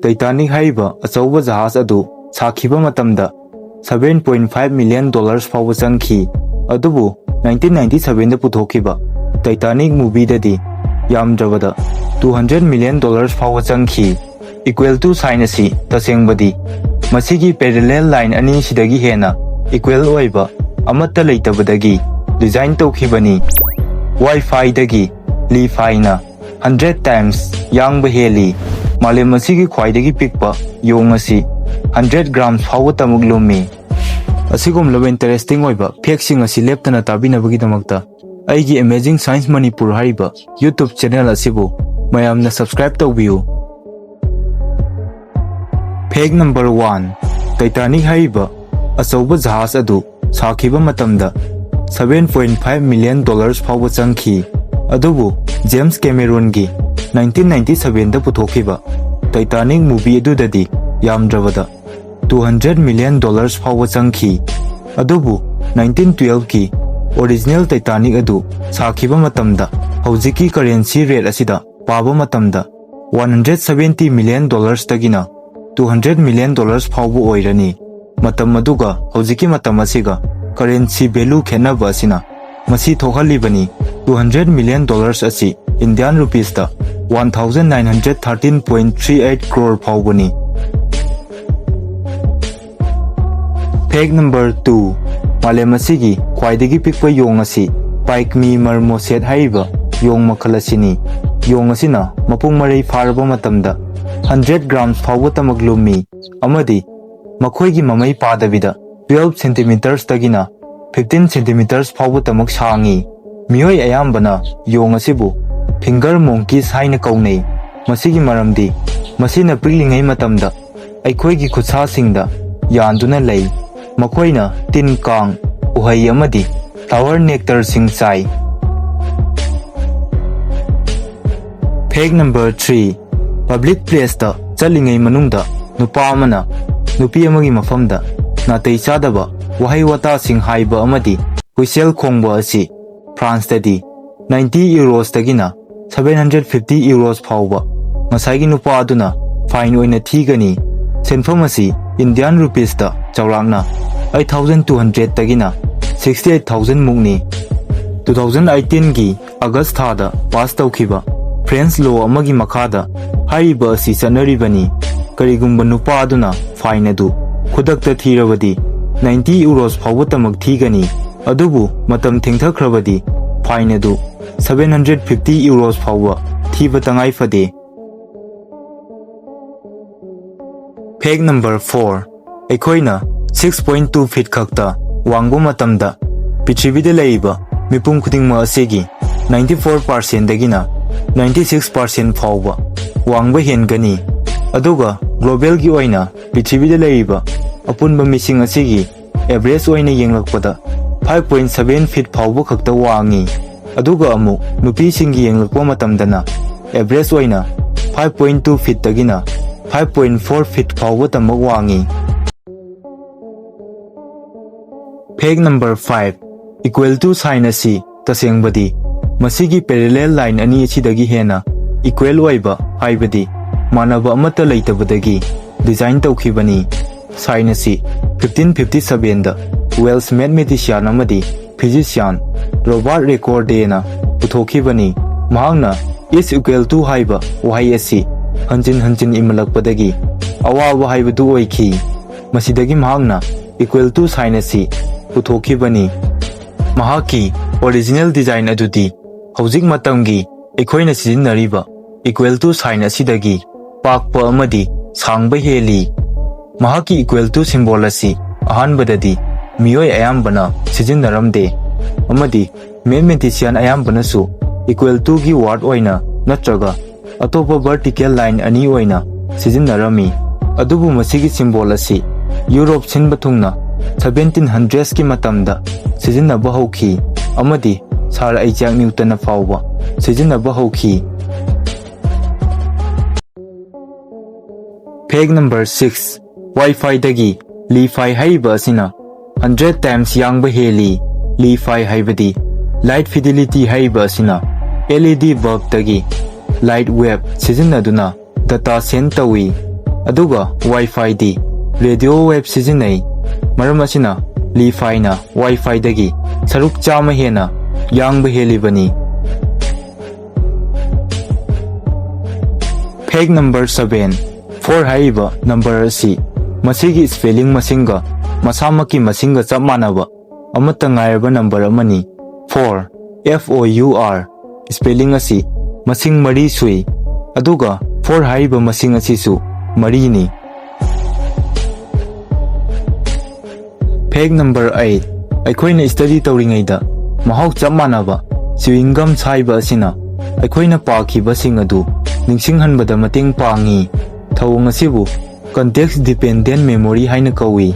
Titanic haiba achauba jahaz adu sakhiba matamda $7.5 million fawba changkhi adubu 1997 da puthokiba Titanic movie dadi yamdrabada $200 million fawba changkhi equal to sign asi tasengbadi masigi parallel line ani sidagi hena equal oiba amatta leitabadagi design tawkhibani Wi-Fi dagi Li-Fi na 100 times Yangba heli malem asigi khwaidagi pikpa yong asi 100 grams fawba tamuk lumi asigum love interesting oiba factsing asi leptana tabinabagi damakta aigi Amazing Science Manipur hariba YouTube channel asibu mayamna subscribe tawbiu. Fact number 1 Titanic hariba achauba jahaz adu sakhiba matamda $7.5 million fawba changkhi adubu James Cameron gi 1997 da puthokiba Titanic movie adudadi yamdrabada $200 million fawba changkhi adubu 1912 ki original Titanic adu sakhiba matamda hojiki currency rate asida paba matamda $170 million tagina $200 million fawba oirani matam aduga hojiki matam asiga currency value khenaba asina masi thohalibani $200 million asi Indian rupees da 1913.38 crore fawbani. Fact number 2 malem asigi khwaidagi pikpa yong asi Pike marmoset haiba yong makhal asini yong asina mapung marei faraba matamda 100 grams fawba tamaglumi amadi makhoigi mamai padabida 12 centimeters tagina 15 centimeters fawba tamak sangi miyoi ayambana yong asibu finger monkeys haina kaunei masigi maramdi masina piklingai matamda aikhoigi khutsa singda yanduna lei makoina tin kang uhai amadi flower nectar sing chai. Fact number 3 public place da chalingai manungda nupa amana nupi amagi mafamda natei chadaba wahai wata sing haiba amadi whistle khongba asi France dadi 90 euros tagina 750 euros fawba ngasai gi nupa aduna fine oina thigani senfam asi Indian rupees da chawrangna 8,200 tagina 68,000 mukni 2018 gi August thada pass tawkhiba French law amagi makhada hariba asi chanaribani karigumba nupa aduna fine adu khudakta thirabadi 90 euros fawba tamak thigani adubu matam thingthakhrabadi fine adu 750 euros fawba thiba tangai fade. Fact number 4 Ekoina 6.2 feet khakta wangbo matamda Prithivida leiba mipum khudingma asegi 94% dagina 96% fawba wangba hengani aduga global gi oina Prithivida leiba apunba mising asegi average oina yenglakpada 5.7 feet fawba khakta wangi aduga amu nupi singi yenglakpa matamdana average oina 5.2 feet dagina 5.4 feet fawba tamak wangi. Fact number 5 equal to sign asi tasengbadi masigi parallel line ani asidagi hena equal oiba haibadi manaba amata leitabadagi design tawkhibani sign asi 1557 da Welsh mathematician amadi physician Robert Recordena puthokibani mahangna is equal to haiba wahai asi hanjin imalakpadagi awaba haibadu oikhi masidagi mahangna equal to sign asi puthokibani mahaki original design adudi hojik matamgi ekhoina sijinnariba equal to sign asidagi pakpa amadi sangba heli mahaki equal to symbol asi ahanbadadi miyoi ayambana sijinnaramde amadi mathematician ayambana su equal to gi word oina natraga atopa vertical line ani oina sijinnarami adubu masigi symbol asi Europe sinba thungna 1700s ki matamda sijinnaba hauki amadi Sir Isaac Newton fawba sijinnaba hauki. Fact number 6 Wi-Fi dagi Li-Fi haiba asina 100 times Yangba heli Li-Fi haibadi light fidelity haiba asina LED bulb dagi light wave sijinnaduna data send tawi Aduga Wi-Fi di radio wave sizinai. Maram asina Li-Fi na Wi-Fi dagi Saruk chama henna Yangba helibani. Peg number 7. 4 haiba number asi masigi spelling masinga masamaki masinga chap manaba amata ngairaba number amani. 4. FOUR spelling asi masing mari sui aduga 4 haiba masing asi su mari ni. Peg number 8. Aikoina study tawringaida mahau chap manaba chewing gum saiba asina aikoina pakiba sing adu ningsinghanbada mating pangi. Thawung asibu context dependent memory haina kawi.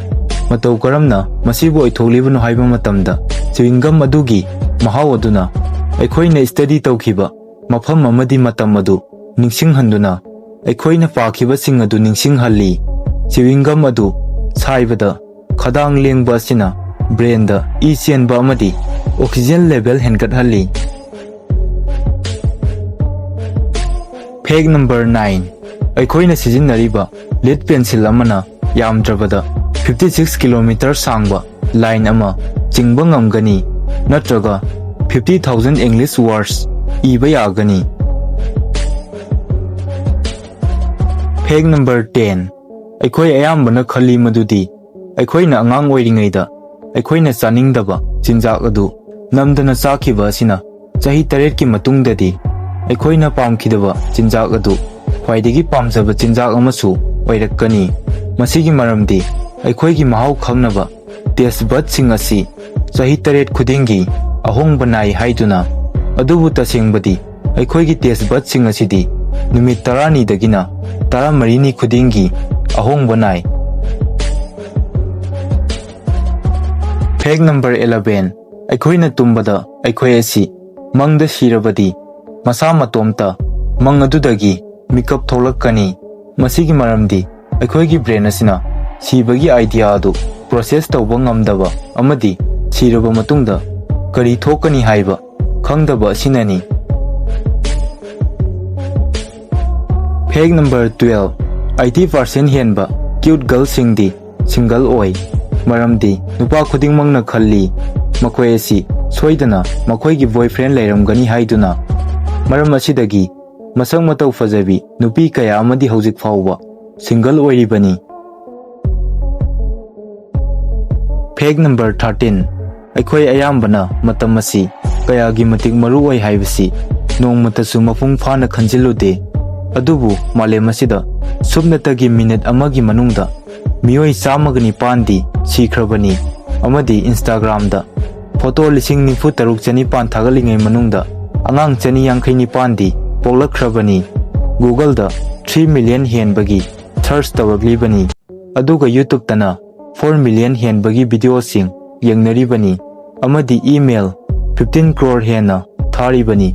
Matau karamna masibu aitholibano haiba matamda chewing gum adugi mahau aduna aikoina study tawkhiba mafam amadi matam adu ningsinghanduna aikoina pakiba sing adu ningsinghalli. Chewing gum adu saibada khadang lengba asina brain da e chenba amadi oxygen level hengathalli. Peg number 9. Aikoina sijinnariba lead pencil amana yamdrabada 56 km sangba line ama chingba ngamgani natraga 50,000 English words iba yagani. Peg number 10. Aikoi ayambana khali madudi aikoina angang oiringaida aikoina chaningdaba chinjak adu namdana chakhiba asina chahi 8 ki matungdadi aikoina pamkhidaba chinjak adu khwaidagi pamjaba chinjak amasu oirakkani. Masigi maramdi aikoigi mahau khangnaba taste bud sing asi chahi 8 khudingi ahongba nai haiduna adubu tasengbadi aikoigi taste bud sing asidi numit 12 dagina 13 ni khudingi ahongba nai. Peg number 11. Aikoina tumbada aikoi asi mangda sirabadi masa matomta mang adudagi mikap tholakkani. Masigi maramdi aikoigi brain asina sibagi idea adu process tawba ngamdaba amadi siraba matungda kari thokani haiba khangdaba asinani. Peg number 12. 80% henba cute girl singdi single oi. Maramdi nupa khudingmangna khalli makoi asi soidana makoigi boyfriend leiramgani haiduna. Maram asidagi masang matau fajabi nupi kaya amadi hojik fauba single oiribani. Peg number 13. Aikoi ayambana matam asi kayagi matik maru oi haibasi nongmatasu mapung phana khanjilude adubu malem asida subnatagi minute amagi manungda miyoi chamagani pandi sikrabani amadi Instagram da photo 93,900 thagalingai manungda angang 150 di poklakhrabani. Google da 3 million henbagi search tawraglibani aduga YouTube tana 4 million henbagi video sing yengnaribani amadi email 15 crore henna tharibani.